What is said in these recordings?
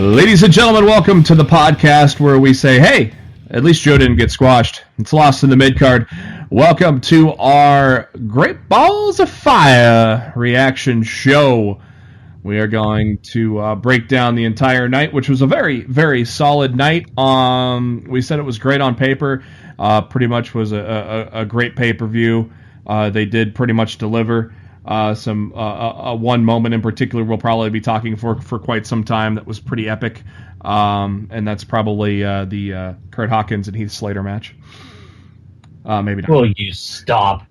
Ladies and gentlemen, welcome to the podcast where we say, hey, at least Joe didn't get squashed. It's Lost in the Midcard. Welcome to our Great Balls of Fire reaction show. We are going to break down the entire night, which was a very, very solid night. We said it was great on paper. Pretty much was a great pay-per-view. They did pretty much deliver. One moment in particular we'll probably be talking for quite some time that was pretty epic, and that's probably the Kurt Hawkins and Heath Slater match. Maybe not. Will you stop?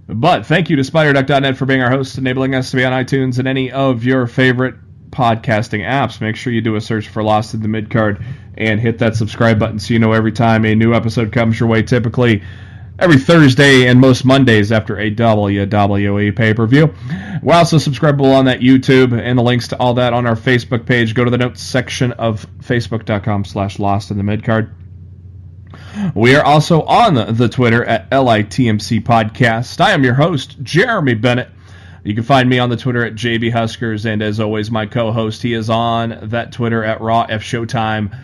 But thank you to SpiderDuck.net for being our host, enabling us to be on iTunes and any of your favorite podcasting apps. Make sure you do a search for Lost in the Midcard and hit that subscribe button so you know every time a new episode comes your way, typically every Thursday and most Mondays after a WWE pay-per-view. We're also subscribable on that YouTube, and the links to all that on our Facebook page. Go to the notes section of facebook.com/LostInTheMidcard. We are also on the Twitter at LITMC Podcast. I am your host, Jeremy Bennett. You can find me on the Twitter at JB Huskers, and as always, my co-host, he is on that Twitter at Raw F Showtime.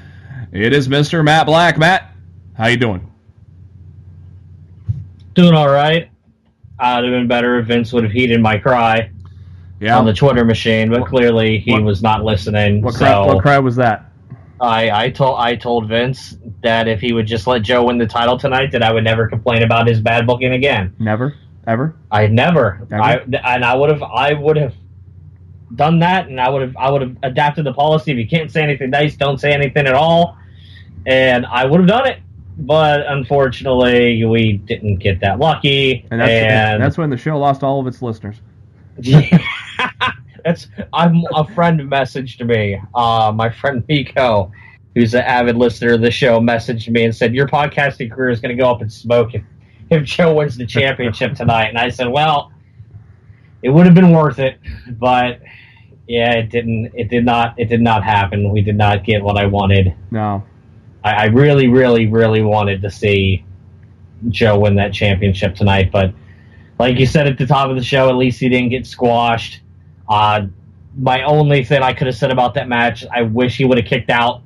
It is Mr. Matt Black. Matt, how you doing? Doing all right. I'd have been better if Vince would have heeded my cry on the Twitter machine, but clearly he was not listening. What cry was that? I told Vince that if he would just let Joe win the title tonight, that I would never complain about his bad booking again. Never, ever. I never. I would have done that, and I would have adapted the policy. If you can't say anything nice, don't say anything at all, and I would have done it. But unfortunately, we didn't get that lucky, and that's when the show lost all of its listeners. A friend messaged me. My friend Nico, who's an avid listener of the show, messaged me and said, "Your podcasting career is going to go up in smoke if Joe wins the championship tonight." And I said, "Well, it would have been worth it, but yeah, it didn't. It did not happen. We did not get what I wanted." No. I really, really, really wanted to see Joe win that championship tonight, but like you said at the top of the show, at least he didn't get squashed. My only thing I could have said about that match, I wish he would have kicked out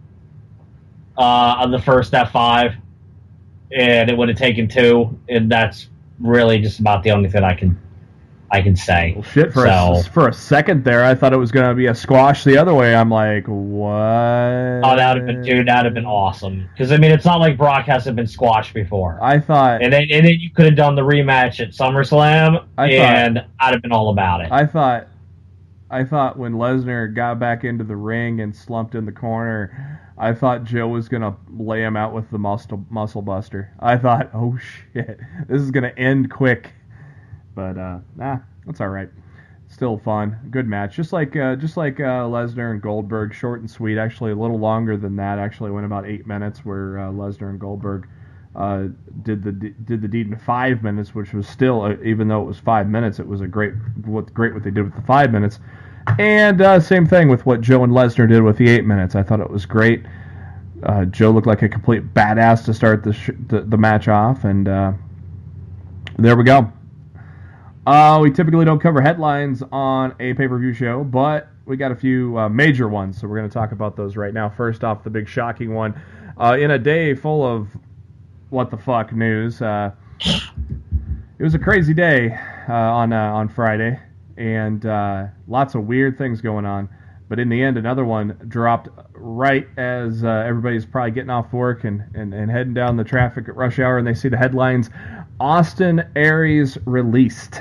on the first F5, and it would have taken 2, and that's really just about the only thing I can say. Well, shit, for a second there, I thought it was going to be a squash the other way. I'm like, what? Oh, that would have been awesome. Because, I mean, it's not like Brock hasn't been squashed before. I thought... And then you could have done the rematch at SummerSlam, and I'd have been all about it. I thought when Lesnar got back into the ring and slumped in the corner, I thought Joe was going to lay him out with the muscle buster. I thought, oh, shit, this is going to end quick. But that's all right. Still fun, good match. Just like Lesnar and Goldberg, short and sweet. Actually, a little longer than that. Actually, went about 8 minutes. Where Lesnar and Goldberg did the deed in 5 minutes, which was still, even though it was 5 minutes, it was great what they did with the 5 minutes. And same thing with what Joe and Lesnar did with the 8 minutes. I thought it was great. Joe looked like a complete badass to start the match off, and there we go. We typically don't cover headlines on a pay-per-view show, but we got a few major ones, so we're going to talk about those right now. First off, the big shocking one. In a day full of what the fuck news, it was a crazy day on Friday, and lots of weird things going on. But in the end, another one dropped right as everybody's probably getting off work and heading down the traffic at rush hour, and they see the headlines, Austin Aries released.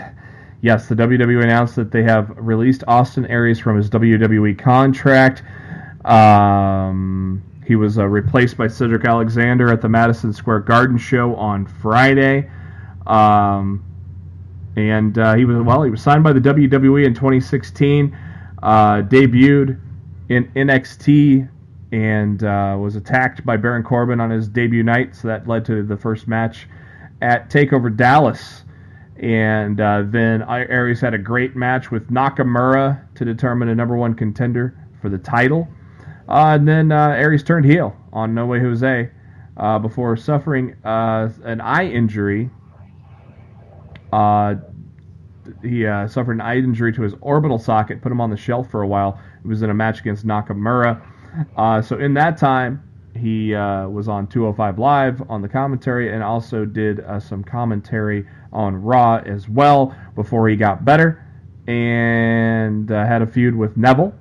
Yes, the WWE announced that they have released Austin Aries from his WWE contract. He was replaced by Cedric Alexander at the Madison Square Garden show on Friday. And he was signed by the WWE in 2016, debuted in NXT and was attacked by Baron Corbin on his debut night, so that led to the first match at TakeOver Dallas. And then Aries had a great match with Nakamura to determine a number one contender for the title. And then Aries turned heel on No Way Jose before suffering an eye injury. He suffered an eye injury to his orbital socket, put him on the shelf for a while. It was in a match against Nakamura. So in that time, he was on 205 Live on the commentary and also did some commentary on Raw as well before he got better, and had a feud with Neville,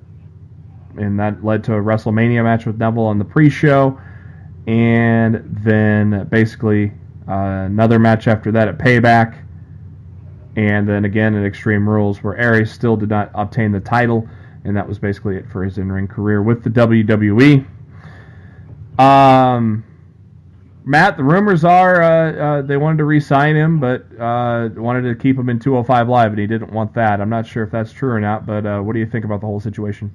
and that led to a WrestleMania match with Neville on the pre-show, and then basically another match after that at Payback, and then again at Extreme Rules, where Aries still did not obtain the title, and that was basically it for his in-ring career with the WWE. Matt, the rumors are they wanted to re-sign him, but wanted to keep him in 205 Live, and he didn't want that. I'm not sure if that's true or not, but what do you think about the whole situation?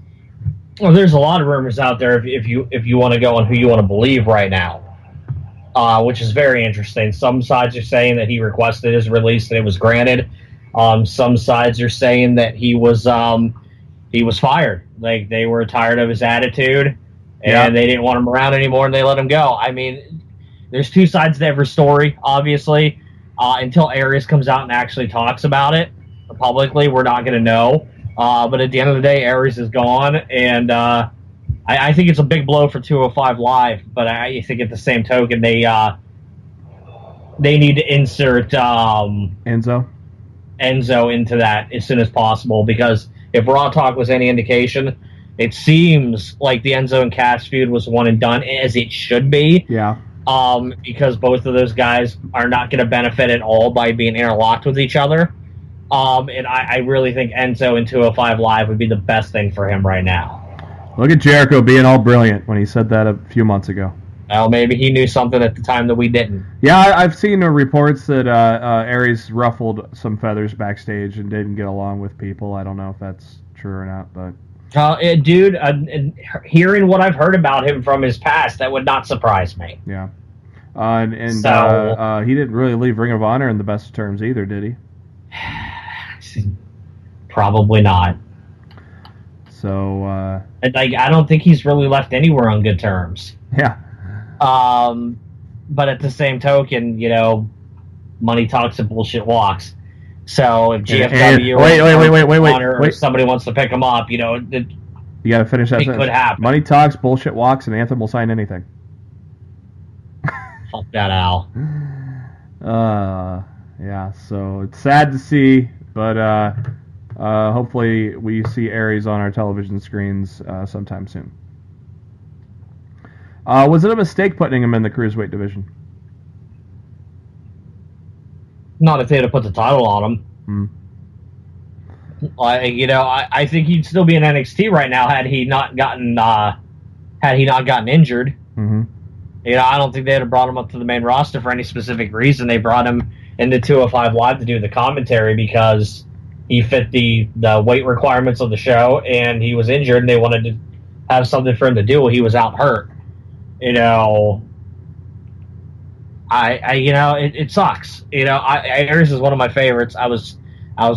Well, there's a lot of rumors out there if you want to go on who you want to believe right now, which is very interesting. Some sides are saying that he requested his release and it was granted. Some sides are saying that he was fired. Like, they were tired of his attitude and they didn't want him around anymore and they let him go. I mean, there's two sides to every story, obviously. Until Aries comes out and actually talks about it publicly, we're not going to know. But at the end of the day, Aries is gone, and I think it's a big blow for 205 Live. But I think at the same token, they need to insert Enzo into that as soon as possible, because if Raw Talk was any indication, it seems like the Enzo and Cass feud was one and done, as it should be. Yeah. Because both of those guys are not going to benefit at all by being interlocked with each other. And I really think Enzo in 205 Live would be the best thing for him right now. Look at Jericho being all brilliant when he said that a few months ago. Well, maybe he knew something at the time that we didn't. Yeah, I've seen reports that Aries ruffled some feathers backstage and didn't get along with people. I don't know if that's true or not, but... dude, hearing what I've heard about him from his past, that would not surprise me. Yeah. He didn't really leave Ring of Honor in the best terms either, did he? Probably not. So, I don't think he's really left anywhere on good terms. Yeah. But at the same token, money talks and bullshit walks. So if GFW or somebody wants to pick him up, you got to finish that. It could happen. Money talks, bullshit walks, and Anthem will sign anything. Fuck that, Al. Yeah. So it's sad to see, but hopefully we see Aries on our television screens sometime soon. Was it a mistake putting him in the Cruiserweight division? Not if they had put the title on him. I think he'd still be in NXT right now had he not gotten injured. Mm-hmm. I don't think they'd have brought him up to the main roster for any specific reason. They brought him into 205 Live to do the commentary because he fit the weight requirements of the show, and he was injured, and they wanted to have something for him to do while he was out hurt. It sucks. Aries is one of my favorites. I was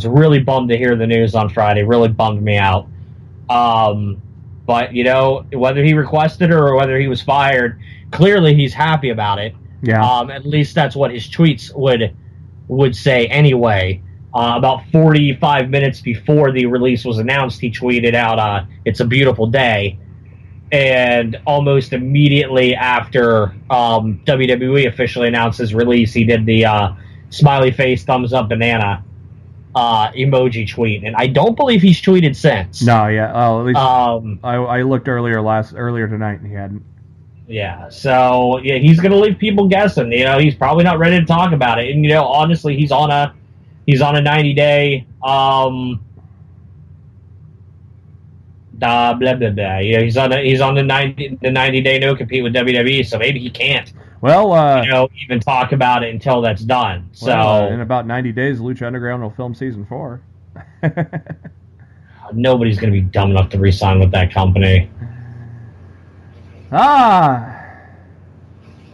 really bummed to hear the news on Friday. Really bummed me out. But whether he requested it or whether he was fired, clearly he's happy about it. Yeah. At least that's what his tweets would say anyway. About 45 minutes before the release was announced, he tweeted out, "It's a beautiful day." And almost immediately after WWE officially announced his release, he did the smiley face, thumbs up, banana emoji tweet. And I don't believe he's tweeted since. No, yeah. Oh, at least I looked earlier tonight and he hadn't. Yeah, so yeah, he's gonna leave people guessing. He's probably not ready to talk about it. And honestly, he's on a 90-day blah blah blah. He's on the 90-day no compete with WWE, so maybe he can't. Well, even talk about it until that's done. Well, in about 90 days, Lucha Underground will film season 4. Nobody's gonna be dumb enough to re-sign with that company.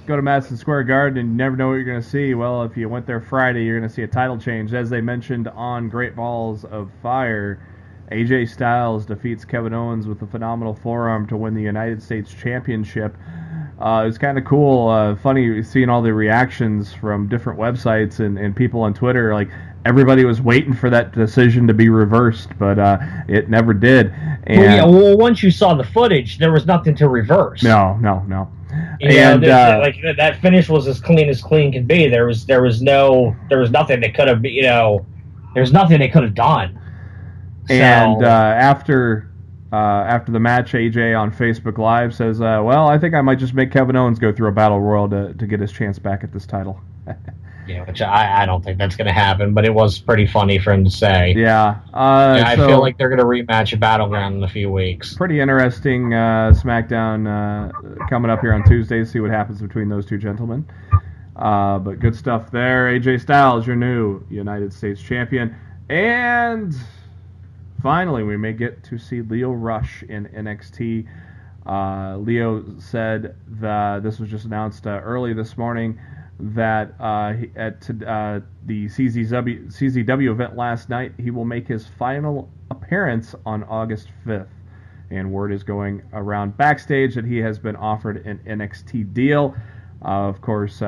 Go to Madison Square Garden and you never know what you're going to see. Well, if you went there Friday, you're going to see a title change. As they mentioned on Great Balls of Fire, AJ Styles defeats Kevin Owens with a phenomenal forearm to win the United States Championship. It was kind of cool, funny seeing all the reactions from different websites and people on Twitter. Like, everybody was waiting for that decision to be reversed, but it never did. And well, once you saw the footage, there was nothing to reverse. No. And like that finish was as clean can be. There was nothing that could have, there's nothing they could have done. And after the match, AJ on Facebook Live says, well, I think I might just make Kevin Owens go through a battle royal to get his chance back at this title. Yeah, which I don't think that's going to happen, but it was pretty funny for him to say. Yeah. I feel like they're going to rematch a Battleground in a few weeks. Pretty interesting SmackDown coming up here on Tuesday. See what happens between those two gentlemen. But good stuff there. AJ Styles, your new United States champion. And finally, we may get to see Lio Rush in NXT. Lio said that this was just announced early this morning that at the CZW event last night, he will make his final appearance on August 5th. And word is going around backstage that he has been offered an NXT deal. Of course,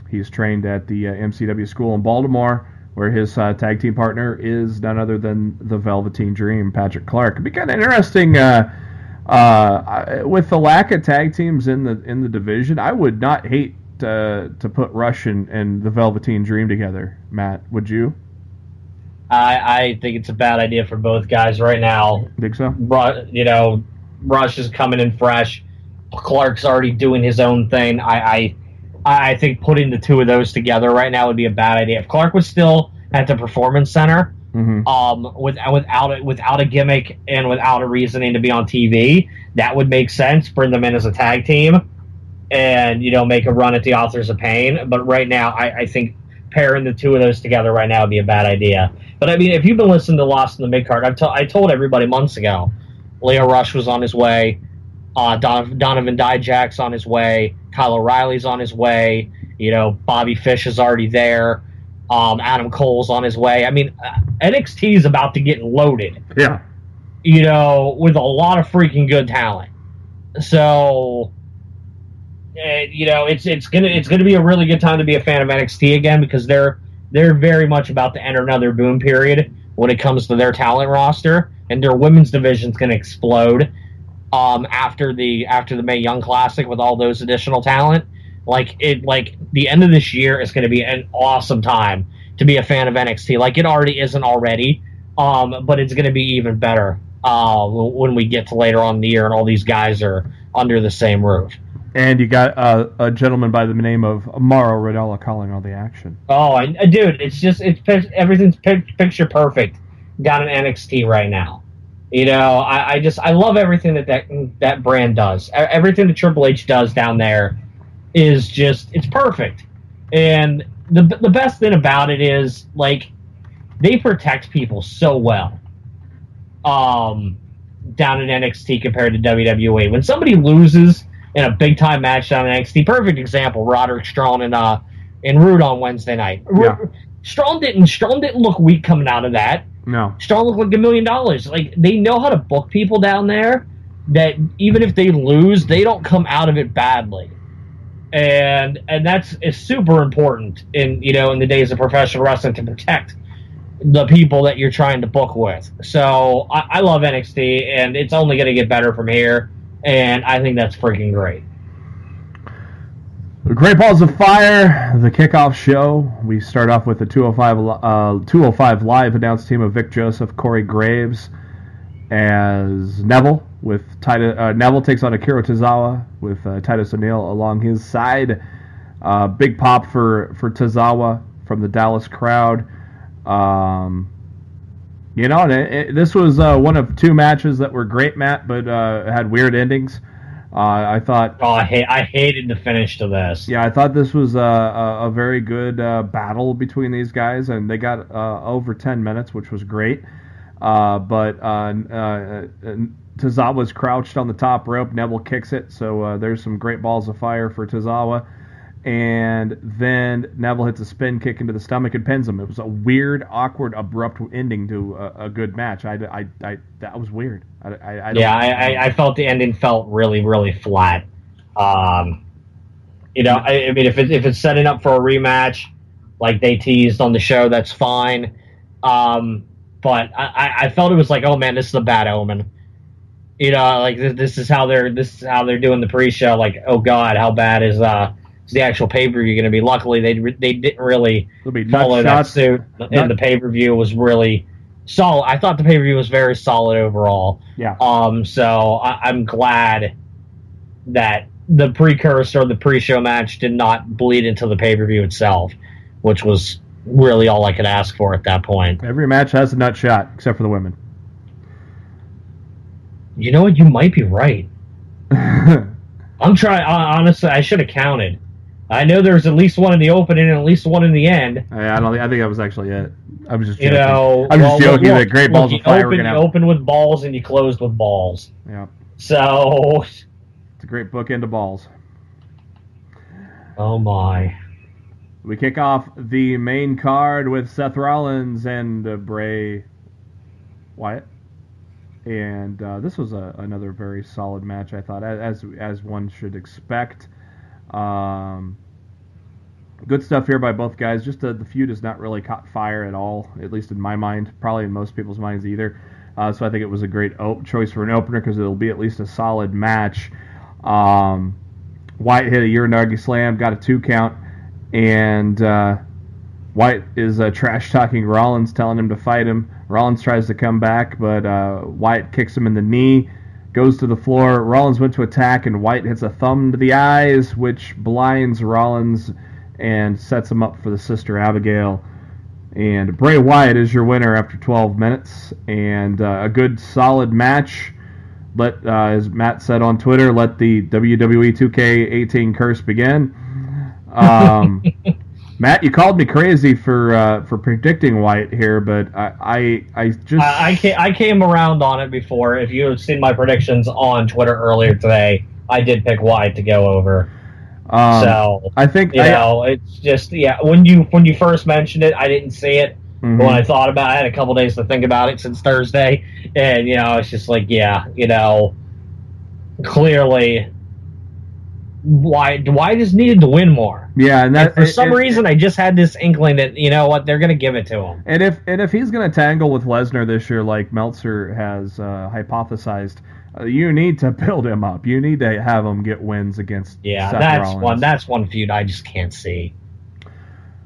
he's trained at the MCW school in Baltimore, where his tag team partner is none other than the Velveteen Dream, Patrick Clark. It'd be kind of interesting with the lack of tag teams in the division. I would not hate to put Rush and the Velveteen Dream together. Matt, would you? I think it's a bad idea for both guys right now. Think so? Rush is coming in fresh. Clark's already doing his own thing. I think putting the two of those together right now would be a bad idea. If Clark was still at the Performance Center, without a gimmick and without a reasoning to be on TV, that would make sense. Bring them in as a tag team and make a run at the Authors of Pain. But right now, I think pairing the two of those together right now would be a bad idea. But I mean, if you've been listening to Lost in the Midcard, I told everybody months ago, Lio Rush was on his way, Donovan Dijak's on his way, Kyle O'Reilly's on his way, Bobby Fish is already there, Adam Cole's on his way. I mean, NXT is about to get loaded. Yeah. With a lot of freaking good talent. So it's gonna be a really good time to be a fan of NXT again, because they're very much about to enter another boom period when it comes to their talent roster, and their women's division's gonna explode after the Mae Young Classic with all those additional talent. Like the end of this year is gonna be an awesome time to be a fan of NXT. Like it already isn't already, but it's gonna be even better when we get to later on in the year and all these guys are under the same roof. And you got a gentleman by the name of Mauro Ranallo calling all the action. Oh, dude, everything's picture perfect down in NXT right now. I love everything that brand does. Everything that Triple H does down there is it's perfect. And the best thing about it is, like, they protect people so well down in NXT compared to WWE. When somebody loses in a big time match down in NXT, perfect example, Roderick Strong and Rude on Wednesday night. Yeah. Strong didn't look weak coming out of that. No. Strong looked like $1 million. Like, they know how to book people down there that even if they lose, they don't come out of it badly. And that's super important in the days of professional wrestling, to protect the people that you're trying to book with. So I love NXT, and it's only going to get better from here. And I think that's freaking great. Great Balls of Fire, the kickoff show. We start off with the 205 Live announced team of Vic Joseph, Corey Graves as Neville. Neville takes on Akira Tozawa with Titus O'Neil along his side. Big pop for Tozawa from the Dallas crowd. This was one of two matches that were great, Matt, but had weird endings. I thought. Oh, I hated the finish to this. Yeah, I thought this was a very good battle between these guys, and they got over 10 minutes, which was great. But Tozawa's crouched on the top rope. Neville kicks it, so there's some great balls of fire for Tozawa. And then Neville hits a spin kick into the stomach and pins him. It was a weird, awkward, abrupt ending to a good match. That was weird. I felt the ending felt really, really flat. I mean, if it's setting up for a rematch, like they teased on the show, that's fine. But I felt it was like, oh man, this is a bad omen. Like this is how they're doing the pre-show. Like, oh god, how bad is the actual pay-per-view going to be? Luckily, they didn't really follow that suit, and the pay-per-view was really solid. I thought the pay-per-view was very solid overall. Yeah. So I'm glad that the precursor, the pre-show match, did not bleed into the pay-per-view itself, which was really all I could ask for at that point. Every match has a nut shot, except for the women. You know what? You might be right. I'm trying. Honestly, I should have counted. I know there's at least one in the opening and at least one in the end. I think that was actually it. I was just joking. Joking that great balls of fire. You open with balls and you closed with balls. Yeah. So it's a great bookend of balls. Oh my. We kick off the main card with Seth Rollins and Bray Wyatt. And this was another very solid match, I thought, as one should expect. Good stuff here by both guys. Just the feud has not really caught fire at all, at least in my mind, probably in most people's minds either. So I think it was a great choice for an opener because it'll be at least a solid match. Wyatt hit a Uranagi slam, got a 2 count, and Wyatt is trash-talking Rollins, telling him to fight him. Rollins tries to come back, but Wyatt kicks him in the knee, goes to the floor. Rollins went to attack, and Wyatt hits a thumb to the eyes, which blinds Rollins and sets him up for the Sister Abigail. And Bray Wyatt is your winner after 12 minutes, and a good, solid match. As Matt said on Twitter, let the WWE 2K18 curse begin. Matt, you called me crazy for predicting Wyatt here, but I came around on it before. If you have seen my predictions on Twitter earlier today, I did pick Wyatt to go over. So I think it's just when you first mentioned it, I didn't see it. Mm-hmm. But when I thought about it, I had a couple days to think about it since Thursday, and it's just like clearly. Wyatt just needed to win more. Yeah, and for some reason I just had this inkling that they're going to give it to him. And if he's going to tangle with Lesnar this year, like Meltzer has hypothesized, you need to build him up. You need to have him get wins against. Yeah, Seth Rollins. That's one feud I just can't see.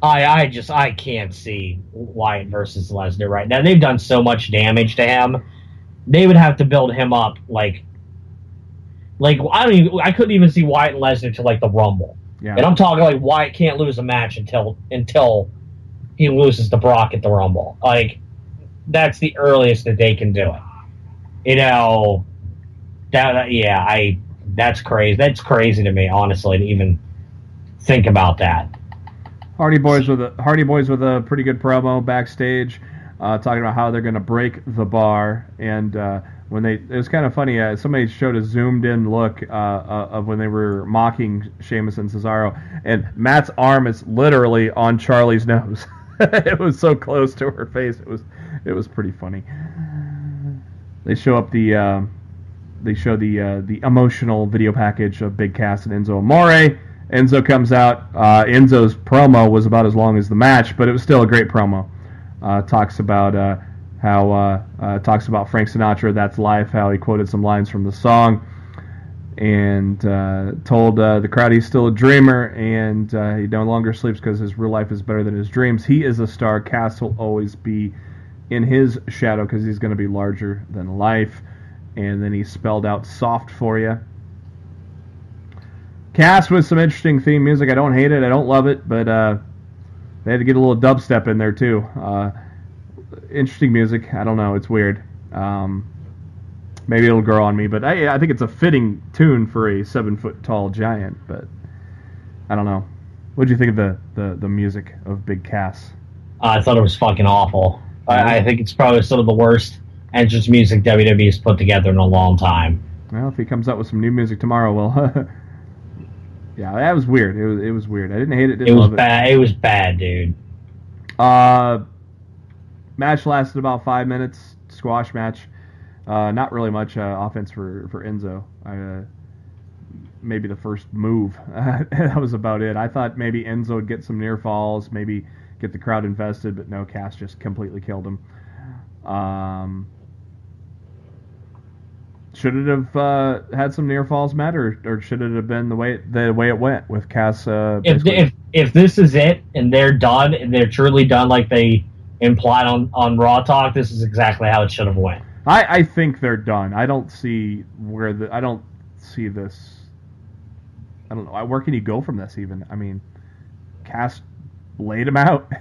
I can't see Wyatt versus Lesnar right now. They've done so much damage to him. They would have to build him up like I couldn't even see Wyatt and Lesnar to the Rumble. Yeah. And I'm talking like Wyatt can't lose a match until he loses to Brock at the Rumble. That's the earliest that they can do it. That's crazy. That's crazy to me, honestly, to even think about that. Hardy Boys with a pretty good promo backstage, talking about how they're going to break the bar. And it was kind of funny. Somebody showed a zoomed-in look of when they were mocking Sheamus and Cesaro, and Matt's arm is literally on Charlie's nose. It was so close to her face. It was pretty funny. They show up the emotional video package of Big Cass and Enzo Amore. Enzo comes out. Enzo's promo was about as long as the match, but it was still a great promo. Talks about talks about Frank Sinatra, That's Life, how he quoted some lines from the song, and told the crowd he's still a dreamer, and he no longer sleeps because his real life is better than his dreams. He is a star. Cass will always be in his shadow because he's going to be larger than life. And then he spelled out soft for you. Cass with some interesting theme music. I don't hate it. I don't love it, but they had to get a little dubstep in there too. Interesting music. I don't know. It's weird. Maybe it'll grow on me, but I think it's a fitting tune for a 7-foot-tall giant. But I don't know. What do you think of the music of Big Cass? I thought it was fucking awful. I think it's probably some of the worst entrance music WWE's put together in a long time. Well, if he comes out with some new music tomorrow, well, yeah, that was weird. It was weird. I didn't hate it. Didn't love it. Bad. It was bad, dude. Match lasted about 5 minutes. Squash match. Not really much offense for Enzo. Maybe the first move. That was about it. I thought maybe Enzo would get some near falls, maybe get the crowd invested, but no, Cass just completely killed him. Should it have had some near falls, Matt, or should it have been the way it went with Cass? If this is it and they're done and they're truly done, like they implied on Raw Talk, this is exactly how it should have went. I think they're done. I don't see this. I don't know. Where can you go from this even? I mean, Cass laid him out,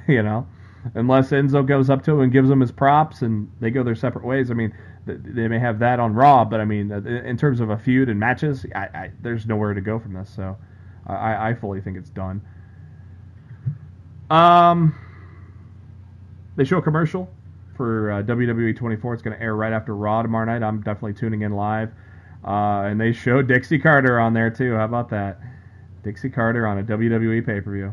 unless Enzo goes up to him and gives him his props and they go their separate ways. I mean, they may have that on Raw, but I mean, in terms of a feud and matches, there's nowhere to go from this. So I fully think it's done. They show a commercial for WWE 24. It's going to air right after Raw tomorrow night. I'm definitely tuning in live. And they show Dixie Carter on there too. How about that? Dixie Carter on a WWE pay-per-view.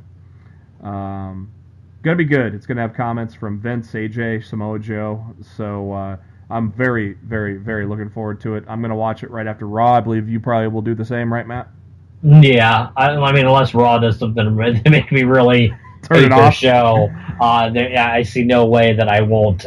Gonna be good. It's gonna have comments from Vince, AJ, Samoa Joe. So I'm very, very, very looking forward to it. I'm gonna watch it right after Raw. I believe you probably will do the same, right, Matt? Yeah. I mean, unless Raw does something to make me really turn it off. Show. I see no way that I won't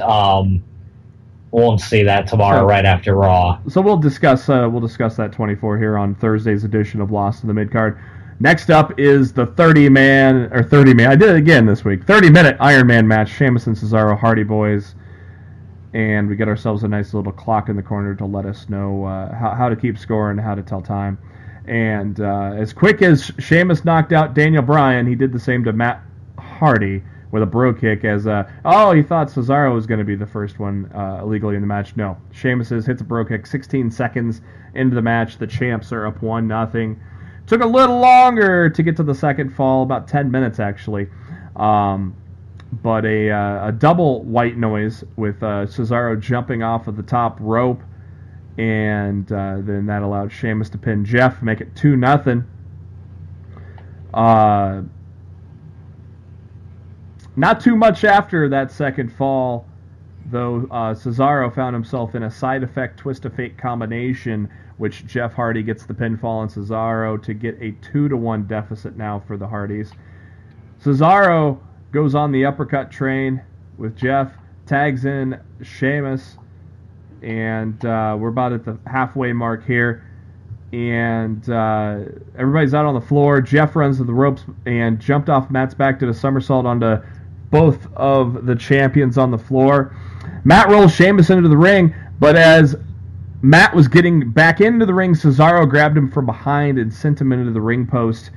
see that tomorrow right after Raw. So we'll discuss that 24 here on Thursday's edition of Lost in the Midcard. Next up is the 30-man. I did it again this week. 30-minute Iron Man match. Sheamus and Cesaro, Hardy Boys, and we get ourselves a nice little clock in the corner to let us know how to keep score and how to tell time. And as quick as Sheamus knocked out Daniel Bryan, he did the same to Matt Hardy with a bro kick as, he thought Cesaro was going to be the first one illegally in the match. No. Sheamus hits a bro kick 16 seconds into the match. The champs are up 1-0. Took a little longer to get to the second fall, about 10 minutes actually. But a double white noise with Cesaro jumping off of the top rope. And then that allowed Sheamus to pin Jeff, make it 2-0. Not too much after that second fall, though, Cesaro found himself in a side effect twist of fate combination, which Jeff Hardy gets the pinfall on Cesaro to get a 2-1 deficit now for the Hardys. Cesaro goes on the uppercut train with Jeff, tags in Sheamus, and we're about at the halfway mark here. And everybody's out on the floor. Jeff runs to the ropes and jumped off Matt's back, did a somersault onto both of the champions on the floor. Matt rolls Sheamus into the ring, but as Matt was getting back into the ring, Cesaro grabbed him from behind and sent him into the ring post.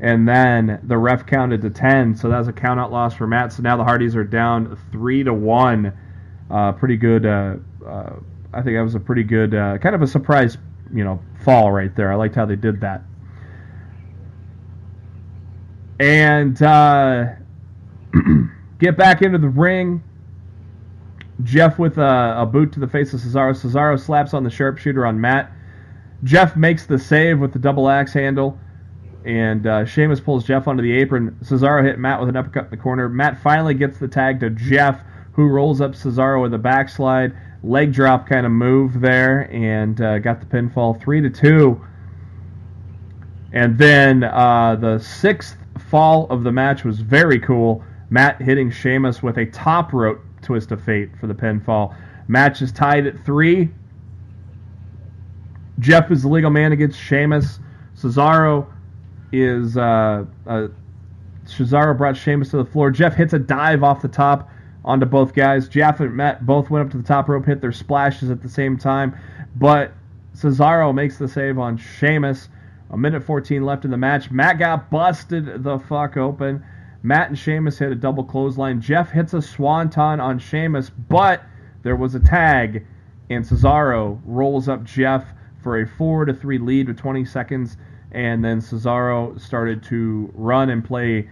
And then the ref counted to 10, so that was a count-out loss for Matt. So now the Hardys are down 3-1. Pretty good. I think that was a pretty good, kind of a surprise, fall right there. I liked how they did that. And get back into the ring. Jeff with a boot to the face of Cesaro. Cesaro slaps on the sharpshooter on Matt. Jeff makes the save with the double axe handle. And Sheamus pulls Jeff onto the apron. Cesaro hit Matt with an uppercut in the corner. Matt finally gets the tag to Jeff, who rolls up Cesaro with a backslide. Leg drop kind of move there. And got the pinfall 3-2. And then the sixth fall of the match was very cool. Matt hitting Sheamus with a top rope twist of fate for the pinfall. Match is tied at 3. Jeff is the legal man against Sheamus. Cesaro brought Sheamus to the floor. Jeff hits a dive off the top onto both guys. Jeff and Matt both went up to the top rope, hit their splashes at the same time, but Cesaro makes the save on Sheamus. 1:14 left in the match. Matt got busted the fuck open. Matt and Sheamus hit a double clothesline. Jeff hits a swanton on Sheamus, but there was a tag, and Cesaro rolls up Jeff for a 4-3 lead with 20 seconds, and then Cesaro started to run and play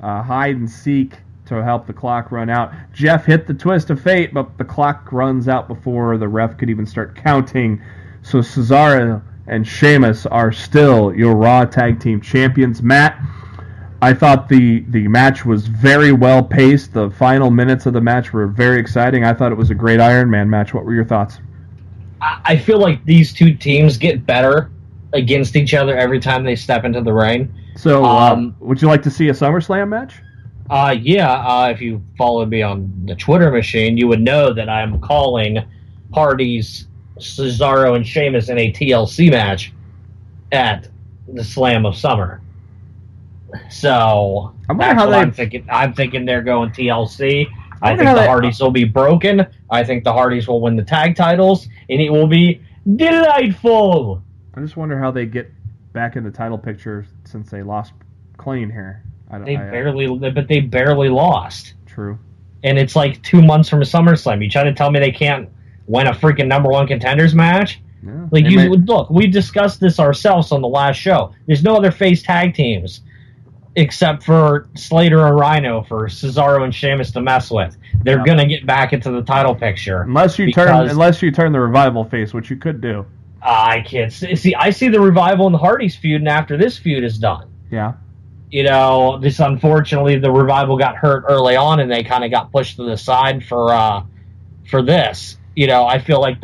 hide and seek to help the clock run out. Jeff hit the twist of fate, but the clock runs out before the ref could even start counting. So Cesaro and Sheamus are still your Raw Tag Team Champions. Matt, I thought the match was very well paced. The final minutes of the match were very exciting. I thought it was a great Iron Man match. What were your thoughts? I feel like these two teams get better against each other every time they step into the ring. So, would you like to see a SummerSlam match? If you followed me on the Twitter machine, you would know that I'm calling Hardy's, Cesaro, and Sheamus in a TLC match at the Slam of Summer. So I'm thinking. I'm thinking they're going TLC. I think the Hardys will be broken. I think the Hardys will win the tag titles, and it will be delightful. I just wonder how they get back in the title picture since they lost clean here. They barely lost. True. And it's like 2 months from SummerSlam. You try to tell me they can't win a freaking number one contenders match? Yeah, look, we discussed this ourselves on the last show. There's no other face tag teams except for Slater and Rhino for Cesaro and Sheamus to mess with. They're gonna get back into the title picture unless you turn the Revival face, which you could do. I can't see. I see the Revival and the Hardys feuding after this feud is done. Yeah. This unfortunately the Revival got hurt early on and they kind of got pushed to the side for this. I feel like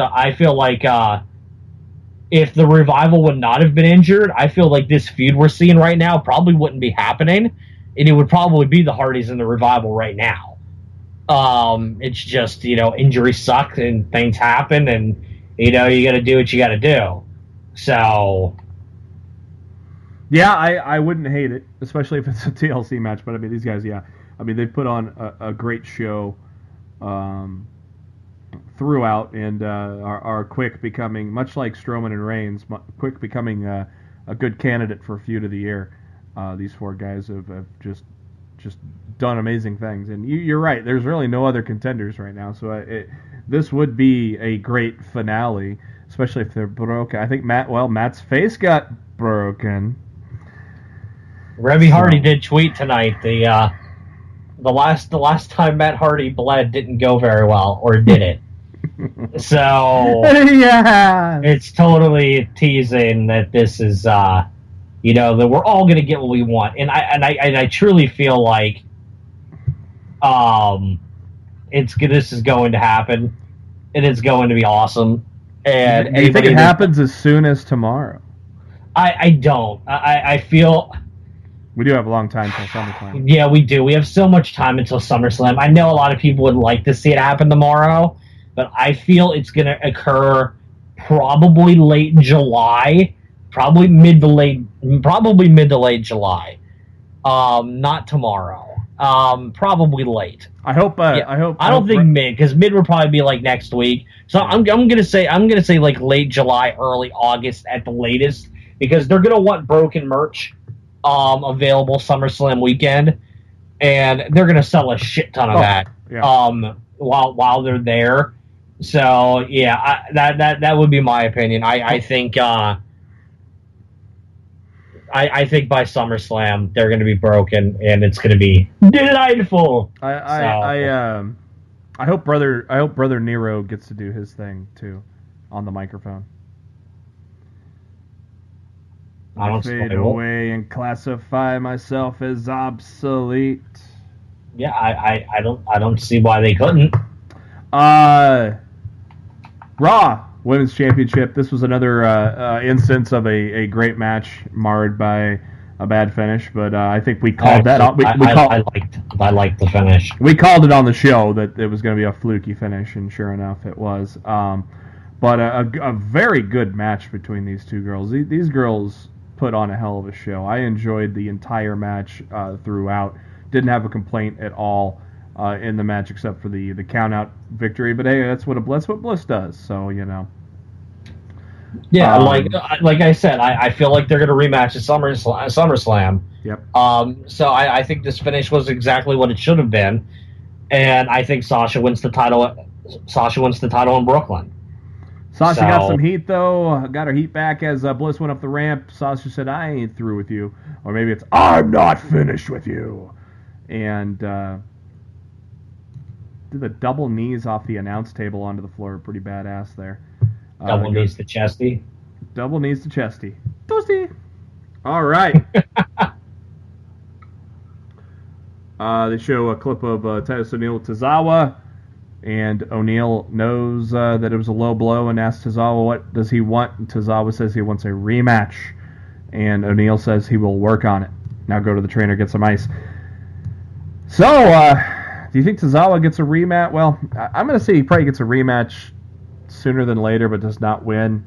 if the Revival would not have been injured, I feel like this feud we're seeing right now probably wouldn't be happening, and it would probably be the Hardys and the Revival right now. It's just injuries suck and things happen, and you got to do what you got to do. So. Yeah, I wouldn't hate it, especially if it's a TLC match. But I mean, these guys, they put on a great show throughout, and are quick becoming, much like Strowman and Reigns, quick becoming a good candidate for feud of the year. These four guys have just done amazing things, and you're right. There's really no other contenders right now, so this would be a great finale, especially if they're broken. I think Matt's face got broken. Reby Hardy did tweet tonight the last time Matt Hardy bled didn't go very well, or did it? So yeah, it's totally teasing that this is that we're all gonna get what we want, and I truly feel like this is going to happen, and it's going to be awesome. And do you think it happens as soon as tomorrow? I don't. I feel. We do have a long time until SummerSlam. Yeah, we do. We have so much time until SummerSlam. I know a lot of people would like to see it happen tomorrow, but I feel it's going to occur probably late July, probably mid to late July. Not tomorrow. Probably late. I hope. I don't think mid, because mid would probably be like next week. So I'm gonna say like late July, early August at the latest, because they're gonna want broken merch available SummerSlam weekend, and they're gonna sell a shit ton of that. Yeah. While they're there. So yeah, that would be my opinion. I think I think by SummerSlam they're going to be broken, and it's going to be delightful. I hope brother Nero gets to do his thing too, on the microphone. I don't fade away and classify myself as obsolete. Yeah, I don't see why they couldn't. Raw Women's Championship. This was another instance of a great match marred by a bad finish, but I think we called that. I liked the finish. We called it on the show that it was going to be a fluky finish, and sure enough, it was. But a very good match between these two girls. These girls put on a hell of a show. I enjoyed the entire match throughout. Didn't have a complaint at all in the match except for the count-out victory. But hey, that's what Bliss does. So Yeah, like I said, I feel like they're going to rematch at SummerSlam. Yep. So I think this finish was exactly what it should have been, and I think Sasha wins the title in Brooklyn. Sasha got some heat, though. Got her heat back as Bliss went up the ramp. Sasha said, "I ain't through with you," or maybe it's, "I'm not finished with you." And did the double knees off the announce table onto the floor. Pretty badass there. Double knees to chesty. Double knees to chesty. Toasty. All right. They show a clip of Titus O'Neil with Tozawa, and O'Neil knows that it was a low blow and asks Tozawa what does he want. And Tozawa says he wants a rematch, and O'Neil says he will work on it. Now go to the trainer, get some ice. So, do you think Tozawa gets a rematch? Well, I'm going to say he probably gets a rematch sooner than later, but does not win.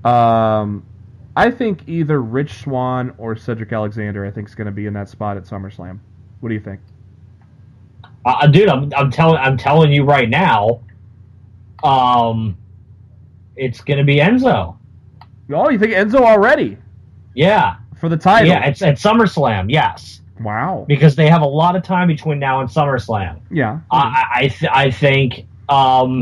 I think either Rich Swann or Cedric Alexander, I think, is going to be in that spot at SummerSlam. What do you think? Dude, I'm telling you right now, it's going to be Enzo. Oh, you think Enzo already? Yeah. For the title? Yeah, it's at SummerSlam, yes. Wow. Because they have a lot of time between now and SummerSlam. Yeah. I think Tozawa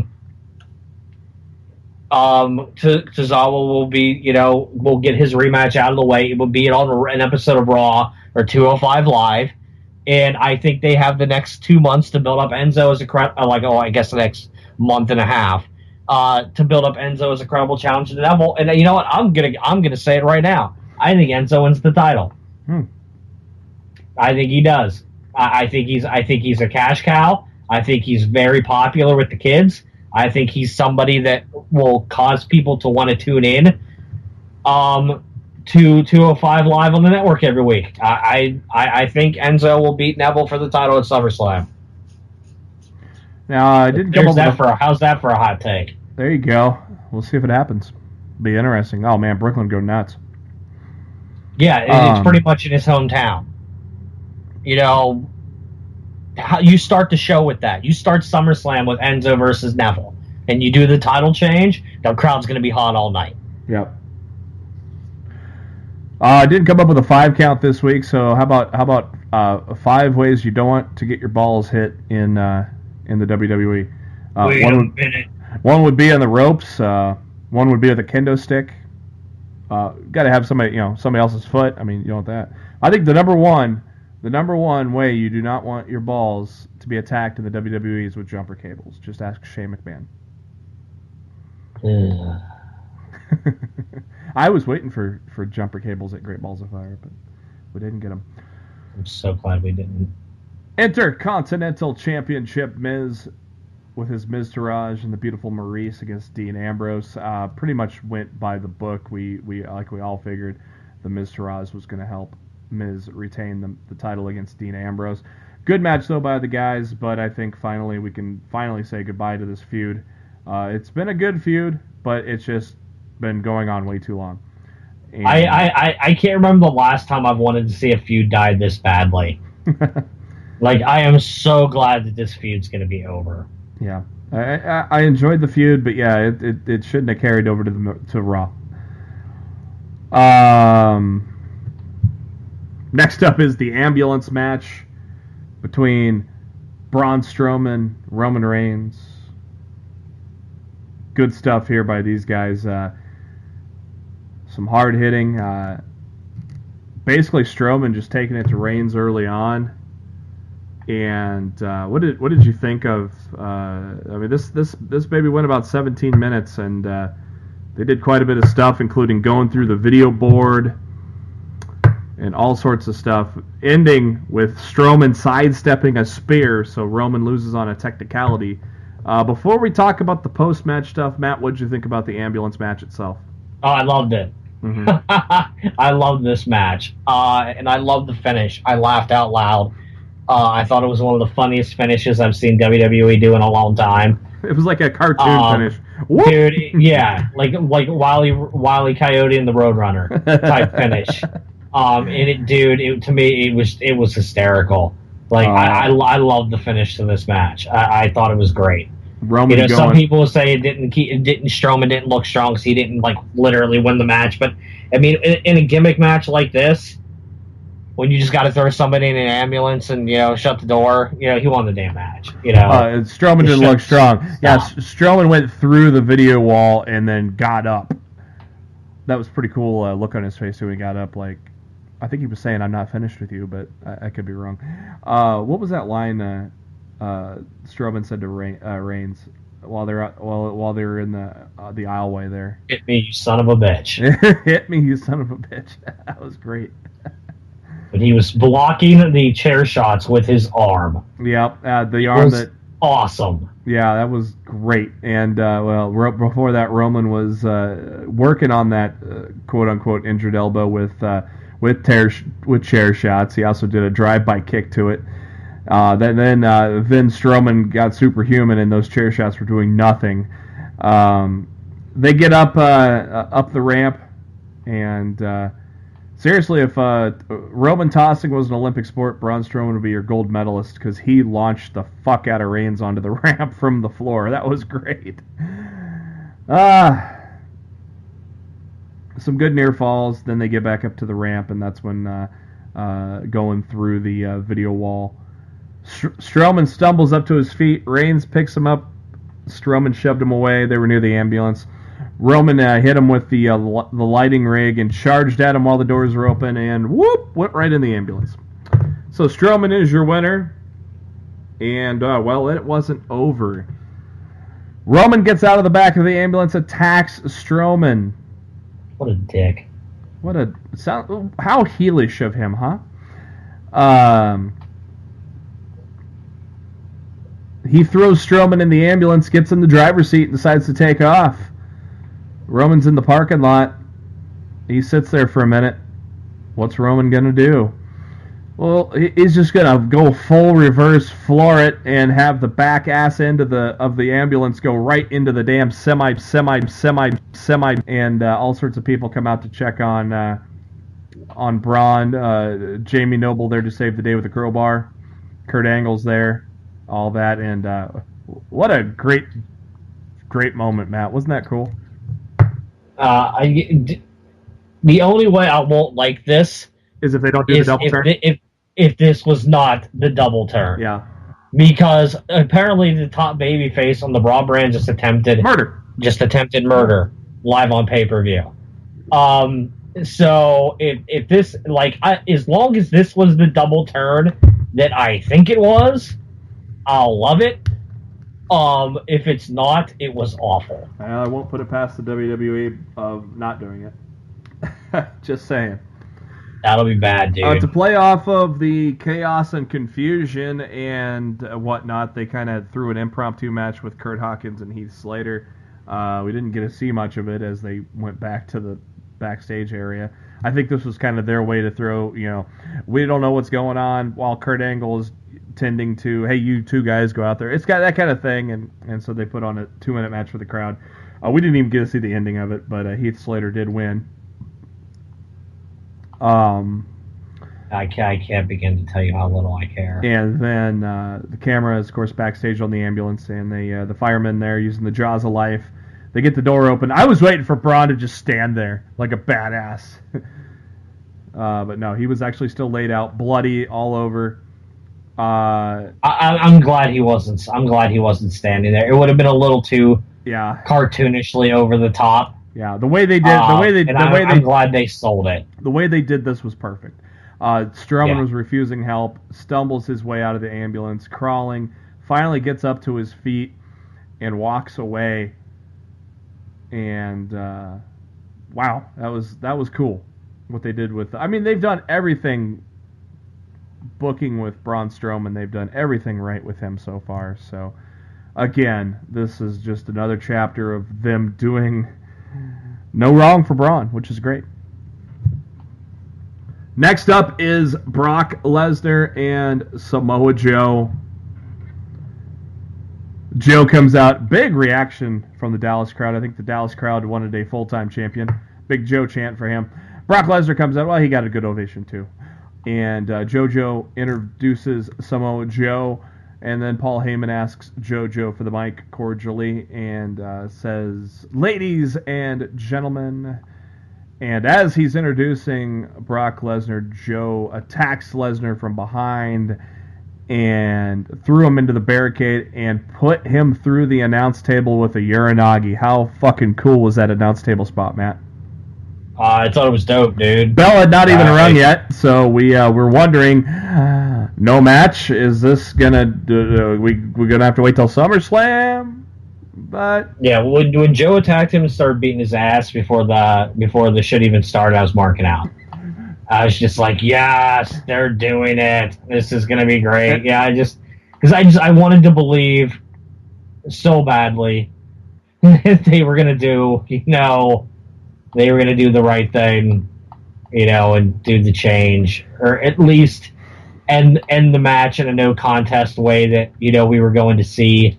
will get his rematch out of the way. It will be on an episode of Raw or 205 Live, and I think they have the next 2 months to build up Enzo as I guess the next month and a half to build up Enzo as a credible challenge to the Devil. And you know what? I'm gonna say it right now. I think Enzo wins the title. I think he does. I think he's a cash cow. I think he's very popular with the kids. I think he's somebody that will cause people to want to tune in to 205 Live on the network every week. I think Enzo will beat Neville for the title at SummerSlam. Now, I didn't come up with how's that for a hot take? There you go. We'll see if it happens. Be interesting. Oh man, Brooklyn go nuts. Yeah, it's pretty much in his hometown. You know, you start the show with that. You start SummerSlam with Enzo versus Neville, and you do the title change. The crowd's going to be hot all night. Yep. I didn't come up with a 5 count this week, so how about 5 ways you don't want to get your balls hit in the WWE? One would be on the ropes. One would be with a kendo stick. Got to have somebody else's foot. I mean, you don't want that. I think the number one way you do not want your balls to be attacked in the WWE is with jumper cables. Just ask Shane McMahon. I was waiting for jumper cables at Great Balls of Fire, but we didn't get them. I'm so glad we didn't. Intercontinental Championship Miz with his Miztourage and the beautiful Maurice against Dean Ambrose. Pretty much went by the book. We all figured the Miztourage was going to help Miz retain the title against Dean Ambrose. Good match though by the guys, but I think finally we can say goodbye to this feud. It's been a good feud, but it's just been going on way too long. And I can't remember the last time I've wanted to see a feud die this badly. Like, I am so glad that this feud's going to be over. Yeah, I enjoyed the feud, but yeah, it shouldn't have carried over to Raw. Next up is the ambulance match between Braun Strowman, Roman Reigns. Good stuff here by these guys. Some hard hitting. Basically, Strowman just taking it to Reigns early on. And what did you think of? I mean, this baby went about 17 minutes, and they did quite a bit of stuff, including going through the video board and all sorts of stuff, ending with Strowman sidestepping a spear, so Roman loses on a technicality. Before we talk about the post-match stuff, Matt, what did you think about the ambulance match itself? Oh, I loved it. Mm-hmm. I loved this match, and I loved the finish. I laughed out loud. I thought it was one of the funniest finishes I've seen WWE do in a long time. It was like a cartoon finish. Whoop! Dude, yeah, like Wile E. Coyote and the Roadrunner type finish. To me, it was hysterical. Like, I loved the finish to this match. I thought it was great. Roman some people will say Strowman didn't look strong because he didn't literally win the match. But I mean, in a gimmick match like this, when you just got to throw somebody in an ambulance and shut the door, he won the damn match. Strowman didn't look strong. Yeah, Strowman went through the video wall and then got up. That was pretty cool look on his face when he got up. Like, I think he was saying, "I'm not finished with you," but I could be wrong. What was that line? Strowman said to Reigns while they're in the aisleway there. Hit me, you son of a bitch. Hit me, you son of a bitch. That was great. But he was blocking the chair shots with his arm. Yep, the arm that awesome. Yeah, that was great. And before that, Roman was working on that quote unquote injured elbow with chair shots. He also did a drive-by kick to it. Then Strowman got superhuman, and those chair shots were doing nothing. They get up the ramp, and seriously, if Roman tossing was an Olympic sport, Braun Strowman would be your gold medalist because he launched the fuck out of Reigns onto the ramp from the floor. That was great. Some good near falls. Then they get back up to the ramp, and that's when going through the video wall. Strowman stumbles up to his feet. Reigns picks him up. Strowman shoved him away. They were near the ambulance. Roman hit him with the lighting rig and charged at him while the doors were open, and whoop, went right in the ambulance. So Strowman is your winner, and it wasn't over. Roman gets out of the back of the ambulance, attacks Strowman. What a dick. How heelish of him, huh? He throws Strowman in the ambulance, gets in the driver's seat, and decides to take off. Roman's in the parking lot. He sits there for a minute. What's Roman going to do? Well, he's just going to go full reverse, floor it, and have the back ass end of the ambulance go right into the damn semi, and all sorts of people come out to check on Braun. Jamie Noble there to save the day with a crowbar. Kurt Angle's there. All that, and what a great moment, Matt. Wasn't that cool? The only way I won't like this is if they don't do the double turn. If this was not the double turn, yeah, because apparently the top babyface on the Raw brand just attempted murder live on pay-per-view. So if this as long as this was the double turn that I think it was, I'll love it. If it's not, it was awful. I won't put it past the WWE of not doing it. Just saying. That'll be bad, dude. To play off of the chaos and confusion and whatnot, they kind of threw an impromptu match with Kurt Hawkins and Heath Slater. We didn't get to see much of it as they went back to the backstage area. I think this was kind of their way to throw, we don't know what's going on, while Kurt Angle is tending to, hey, you two guys go out there. It's got that kind of thing, and so they put on a 2-minute match for the crowd. We didn't even get to see the ending of it, but Heath Slater did win. I can't begin to tell you how little I care. And then the camera is, of course, backstage on the ambulance, and the firemen there using the jaws of life. They get the door open. I was waiting for Braun to just stand there like a badass. But no, he was actually still laid out, bloody all over. I'm glad he wasn't. I'm glad he wasn't standing there. It would have been a little too cartoonishly over the top. Yeah, the way they did, I'm glad they sold it. The way they did this was perfect. Strowman was refusing help, stumbles his way out of the ambulance, crawling, finally gets up to his feet, and walks away. And wow, that was cool. What they did with, they've done everything. Booking with Braun Strowman, they've done everything right with him so far. So, again, this is just another chapter of them doing no wrong for Braun, which is great. Next up is Brock Lesnar and Samoa Joe. Joe comes out. Big reaction from the Dallas crowd. I think the Dallas crowd wanted a full-time champion. Big Joe chant for him. Brock Lesnar comes out. Well, he got a good ovation, too. And JoJo introduces Samoa Joe, and then Paul Heyman asks JoJo for the mic cordially and says, "Ladies and gentlemen." And as he's introducing Brock Lesnar, Joe attacks Lesnar from behind and threw him into the barricade and put him through the announce table with a Uranagi. How fucking cool was that announce table spot, Matt? I thought it was dope, dude. Bell had not even rung yet, so we're wondering, no match. Is this gonna we're gonna have to wait till SummerSlam? But yeah, when Joe attacked him and started beating his ass before the shit even started, I was marking out. I was just like, yes, they're doing it. This is gonna be great. Yeah, I wanted to believe so badly that they were gonna do, they were gonna do the right thing, and do the change, or at least end the match in a no contest way that we were going to see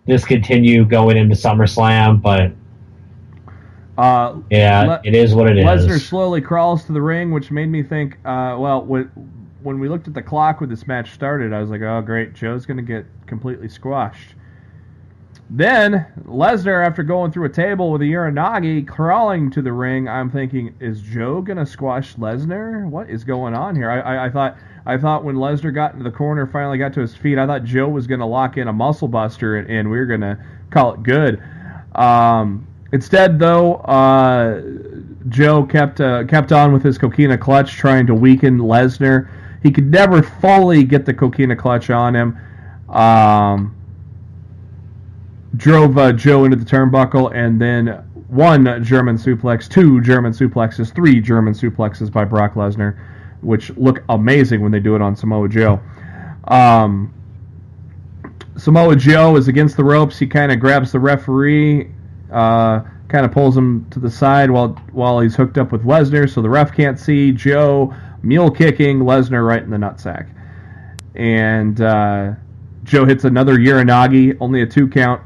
this continue going into SummerSlam, but it is what it is. Lesnar slowly crawls to the ring, which made me think, when we looked at the clock when this match started, I was like, oh, great, Joe's going to get completely squashed. Then, Lesnar, after going through a table with a Uranagi, crawling to the ring, I'm thinking, is Joe going to squash Lesnar? What is going on here? I thought when Lesnar got into the corner, finally got to his feet, I thought Joe was going to lock in a muscle buster and we were going to call it good. Instead, though, Joe kept on with his coquina clutch, trying to weaken Lesnar. He could never fully get the coquina clutch on him. Drove Joe into the turnbuckle, and then one German suplex, two German suplexes, three German suplexes by Brock Lesnar, which look amazing when they do it on Samoa Joe. Samoa Joe is against the ropes. He kind of grabs the referee, kind of pulls him to the side while he's hooked up with Lesnar, so the ref can't see. Joe mule kicking Lesnar right in the nutsack. And Joe hits another Uranagi, only a 2 count,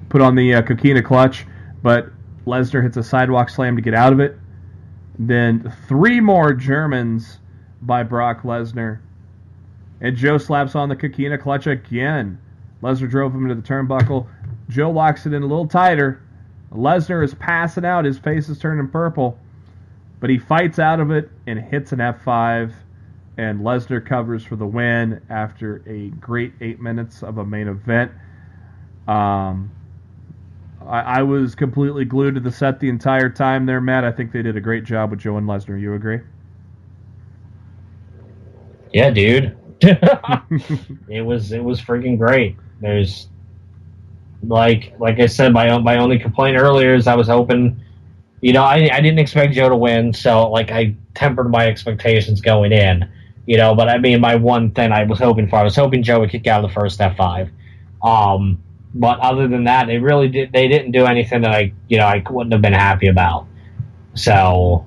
put on the coquina clutch, but Lesnar hits a sidewalk slam to get out of it. Then 3 more Germans by Brock Lesnar. And Joe slaps on the coquina clutch again. Lesnar drove him into the turnbuckle. Joe locks it in a little tighter. Lesnar is passing out. His face is turning purple. But he fights out of it and hits an F5. And Lesnar covers for the win after a great 8 minutes of a main event. I was completely glued to the set the entire time there, Matt. I think they did a great job with Joe and Lesnar. You agree? Yeah, dude. It was freaking great. There's like I said, my only complaint earlier is I was hoping, I didn't expect Joe to win, so I tempered my expectations going in, But I mean, my one thing I was hoping Joe would kick out of the first F5. But other than that, they didn't do anything that I wouldn't have been happy about. So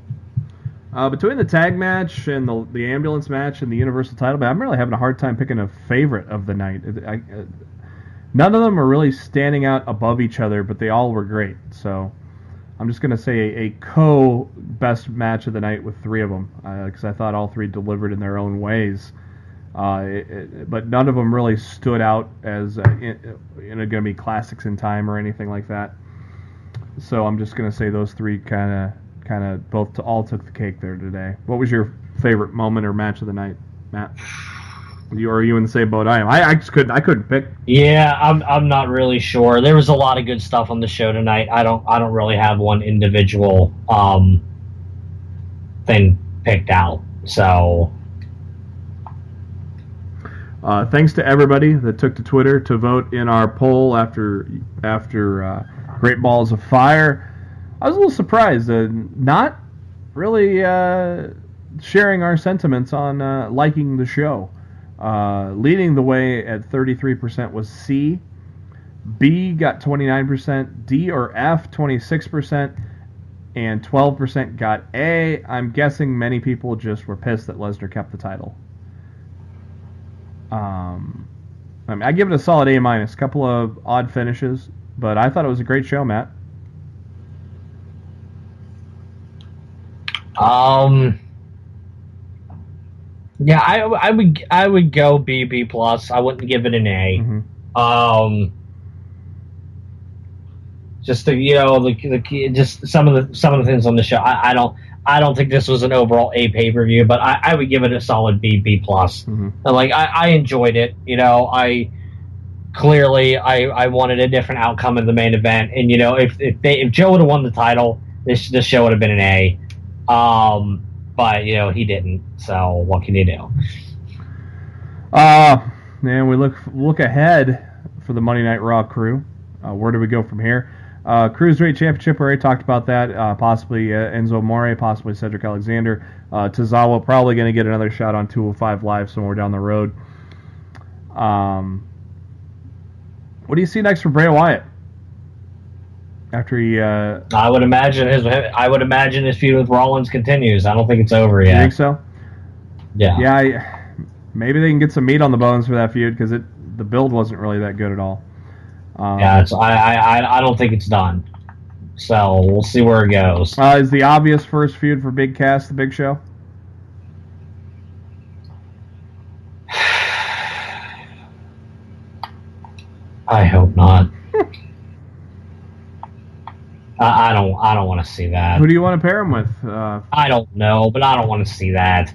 between the tag match and the ambulance match and the Universal title match, I'm really having a hard time picking a favorite of the night. None of them are really standing out above each other, but they all were great. So I'm just going to say a co-best match of the night with 3 of them, because I thought all 3 delivered in their own ways. But none of them really stood out as going to be classics in time or anything like that. So I'm just going to say those 3 kind of both all took the cake there today. What was your favorite moment or match of the night, Matt? Are you in the same boat I am? I couldn't pick. Yeah, I'm not really sure. There was a lot of good stuff on the show tonight. I don't really have one individual thing picked out. So thanks to everybody that took to Twitter to vote in our poll after Great Balls of Fire. I was a little surprised, not really sharing our sentiments on liking the show. Leading the way at 33% was C. B got 29%, D or F 26%, and 12% got A. I'm guessing many people just were pissed that Lesnar kept the title. I give it a solid A-. A couple of odd finishes, but I thought it was a great show, Matt. Yeah, I would go B plus. I wouldn't give it an A. Mm-hmm. Just just some of the things on the show. I don't think this was an overall A pay-per-view, but I would give it a solid B plus. Mm-hmm. I enjoyed it. I clearly wanted a different outcome in the main event, and if Joe would have won the title, This show would have been an A. But he didn't. So what can you do? And we look ahead for the Monday Night Raw crew. Where do we go from here? Cruiserweight Championship, we already talked about that. Possibly Enzo Amore, possibly Cedric Alexander. Tozawa probably going to get another shot on 205 Live somewhere down the road. What do you see next for Bray Wyatt? After he, I would imagine his feud with Rollins continues. I don't think it's over yet. You think so? Yeah. Yeah. Maybe they can get some meat on the bones for that feud because the build wasn't really that good at all. I don't think it's done. So we'll see where it goes. Is the obvious first feud for Big Cass the Big Show? I hope not. I don't want to see that. Who do you want to pair him with? I don't know, but I don't want to see that.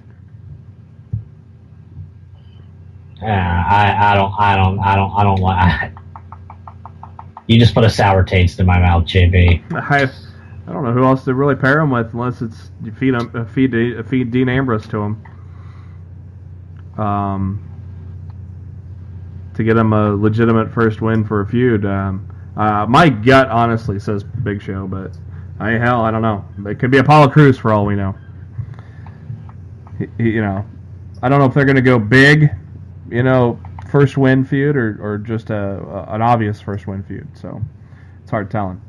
I don't like. You just put a sour taste in my mouth, JB. I don't know who else to really pair him with unless it's you feed Dean Ambrose to him. To get him a legitimate first win for a feud. My gut honestly says Big Show, but I don't know. It could be Apollo Crews for all we know. I don't know if they're going to go big, first win feud or just an obvious first win feud. So it's hard telling.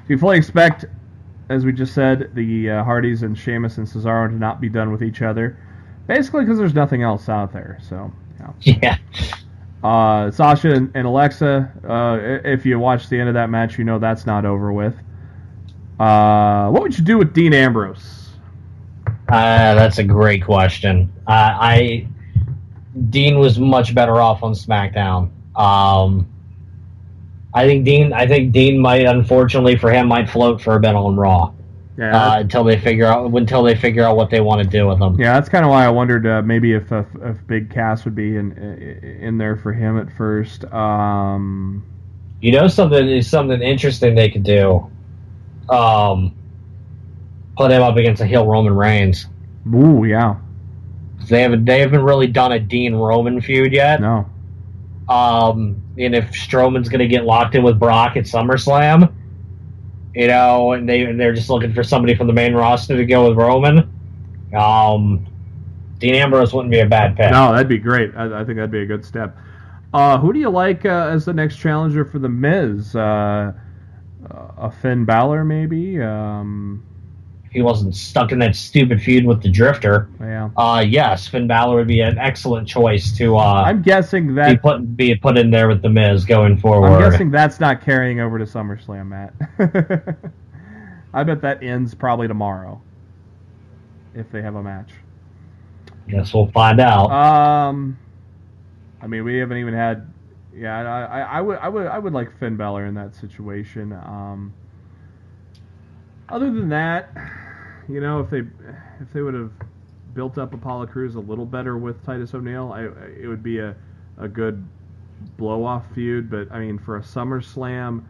Do you fully expect, as we just said, the Hardys and Sheamus and Cesaro to not be done with each other? Basically because there's nothing else out there. So yeah. Sasha and Alexa, if you watch the end of that match, that's not over with. What would you do with Dean Ambrose? That's a great question. Dean was much better off on SmackDown. I think Dean might, unfortunately for him, might float for a bit on Raw. Yeah. Until they figure out what they want to do with him. Yeah, that's kind of why I wondered maybe if Big Cass would be in there for him at first. Something interesting they could do. Put him up against a heel Roman Reigns. Ooh, yeah. They haven't really done a Dean Roman feud yet. No. And if Strowman's going to get locked in with Brock at SummerSlam, and they're just looking for somebody from the main roster to go with Roman, Dean Ambrose wouldn't be a bad pick. No, that'd be great. I think that'd be a good step. Who do you like as the next challenger for The Miz? A Finn Balor, maybe? If he wasn't stuck in that stupid feud with the Drifter. Yeah. Yes, Finn Balor would be an excellent choice to. I'm guessing that be put in there with The Miz going forward. I'm guessing that's not carrying over to SummerSlam, Matt. I bet that ends probably tomorrow, if they have a match. Guess we'll find out. I mean, we haven't even had. Yeah, I would like Finn Balor in that situation. Other than that, if they would have built up Apollo Crews a little better with Titus O'Neil, it would be a good blow-off feud. But I mean, for a SummerSlam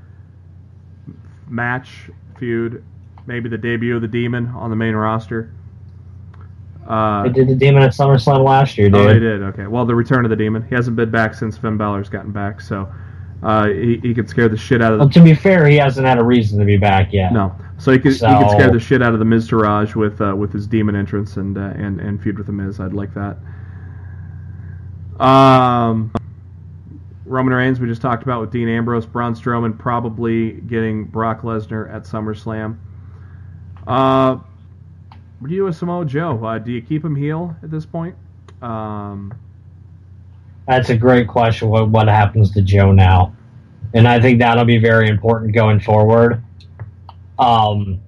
match feud, maybe the debut of the Demon on the main roster. They did the Demon at SummerSlam last year, dude. Oh, they did. Okay. Well, the return of the Demon. He hasn't been back since Finn Balor's gotten back, so he could scare the shit out of. Well, to be fair, he hasn't had a reason to be back yet. No, so he could scare the shit out of the Miztourage with his Demon entrance and feud with the Miz. I'd like that. Roman Reigns, we just talked about with Dean Ambrose. Braun Strowman probably getting Brock Lesnar at SummerSlam. What do you do with Samoa Joe? Do you keep him heel at this point? That's a great question. What happens to Joe now? And I think that'll be very important going forward. The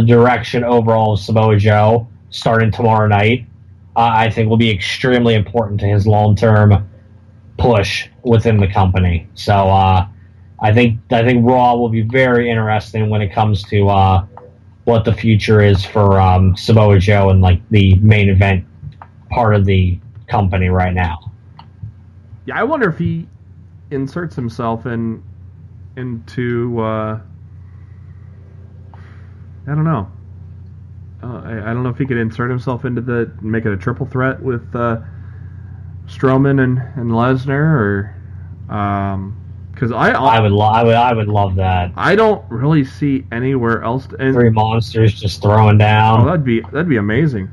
direction overall of Samoa Joe starting tomorrow night, I think will be extremely important to his long-term push within the company. So I think Raw will be very interesting when it comes to what the future is for Samoa Joe and like the main event part of the company right now. Yeah, I wonder if inserts himself into I don't know. I don't know if he could insert himself into make it a triple threat with Strowman and Lesnar, or because I would love that. I don't really see anywhere else. Three monsters just throwing down. Oh, that'd be amazing.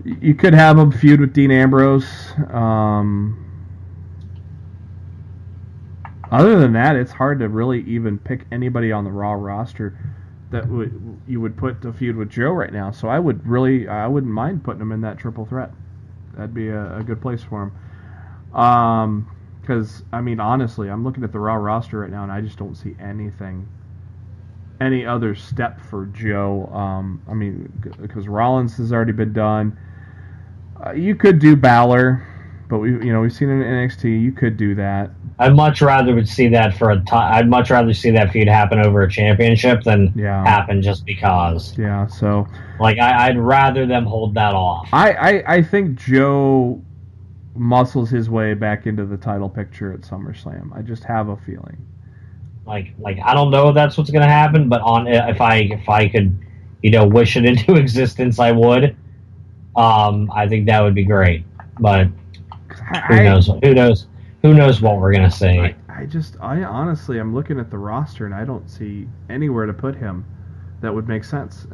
You could have him feud with Dean Ambrose. Other than that, it's hard to really even pick anybody on the Raw roster that you would put to feud with Joe right now. So I wouldn't mind putting him in that triple threat. That'd be a good place for him. Because I mean, honestly, I'm looking at the Raw roster right now, and I just don't see any other step for Joe. I mean, because Rollins has already been done. You could do Balor, but we've seen it in NXT. You could do that. I'd much rather see that I'd much rather see that feud happen over a championship than happen just because. Yeah. So, like, I'd rather them hold that off. I think Joe muscles his way back into the title picture at SummerSlam. I just have a feeling. Like I don't know if that's what's going to happen, but if I could, wish it into existence, I would. I think that would be great, but who knows? Who knows what we're gonna see? I honestly, I'm looking at the roster and I don't see anywhere to put him that would make sense,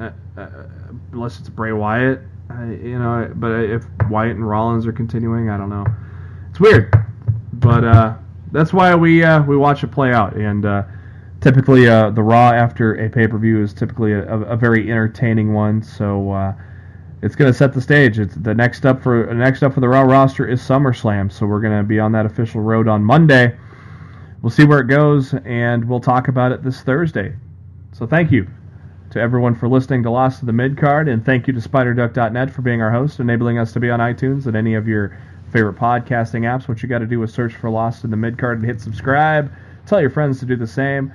unless it's Bray Wyatt. But if Wyatt and Rollins are continuing, I don't know. It's weird, but that's why we watch it play out. And typically, the Raw after a pay-per-view is typically a very entertaining one. So. It's going to set the stage. It's the next up for the Raw roster is SummerSlam, so we're going to be on that official road on Monday. We'll see where it goes, and we'll talk about it this Thursday. So thank you to everyone for listening to Lost to the Midcard, and thank you to SpiderDuck.net for being our host, enabling us to be on iTunes and any of your favorite podcasting apps. What you got to do is search for Lost in the Midcard and hit subscribe. Tell your friends to do the same,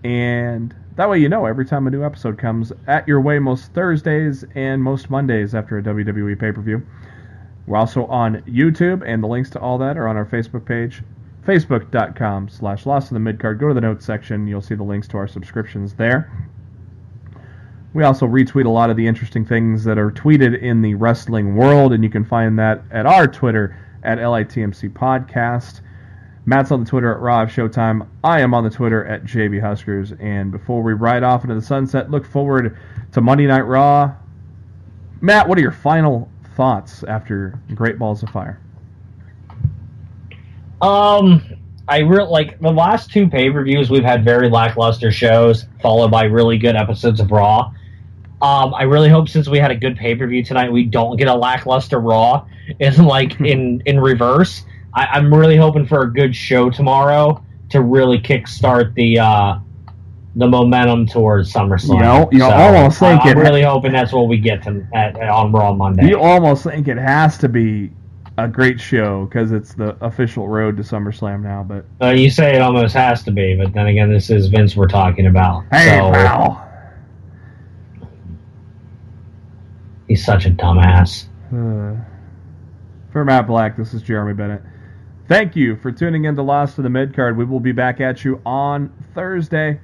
and that way every time a new episode comes at your way most Thursdays and most Mondays after a WWE pay-per-view. We're also on YouTube, and the links to all that are on our Facebook page, facebook.com/LostInTheMidcard. Go to the notes section. You'll see the links to our subscriptions there. We also retweet a lot of the interesting things that are tweeted in the wrestling world, and you can find that at our Twitter at LITMC Podcast. Matt's on the Twitter at Raw Showtime. I am on the Twitter at JB Huskers. And before we ride off into the sunset, look forward to Monday Night Raw. Matt, what are your final thoughts after Great Balls of Fire? I really like the last two pay-per-views. We've had very lackluster shows, followed by really good episodes of Raw. I really hope since we had a good pay-per-view tonight, we don't get a lackluster Raw. It's like in reverse. I'm really hoping for a good show tomorrow to really kickstart the momentum towards SummerSlam. Almost think I'm really hoping that's what we get on Raw Monday. You almost think it has to be a great show because it's the official road to SummerSlam now. But you say it almost has to be, but then again, this is Vince we're talking about. Hey, pal. He's such a dumbass. For Matt Black, this is Jeremy Bennett. Thank you for tuning in to Lost to the Midcard. We will be back at you on Thursday.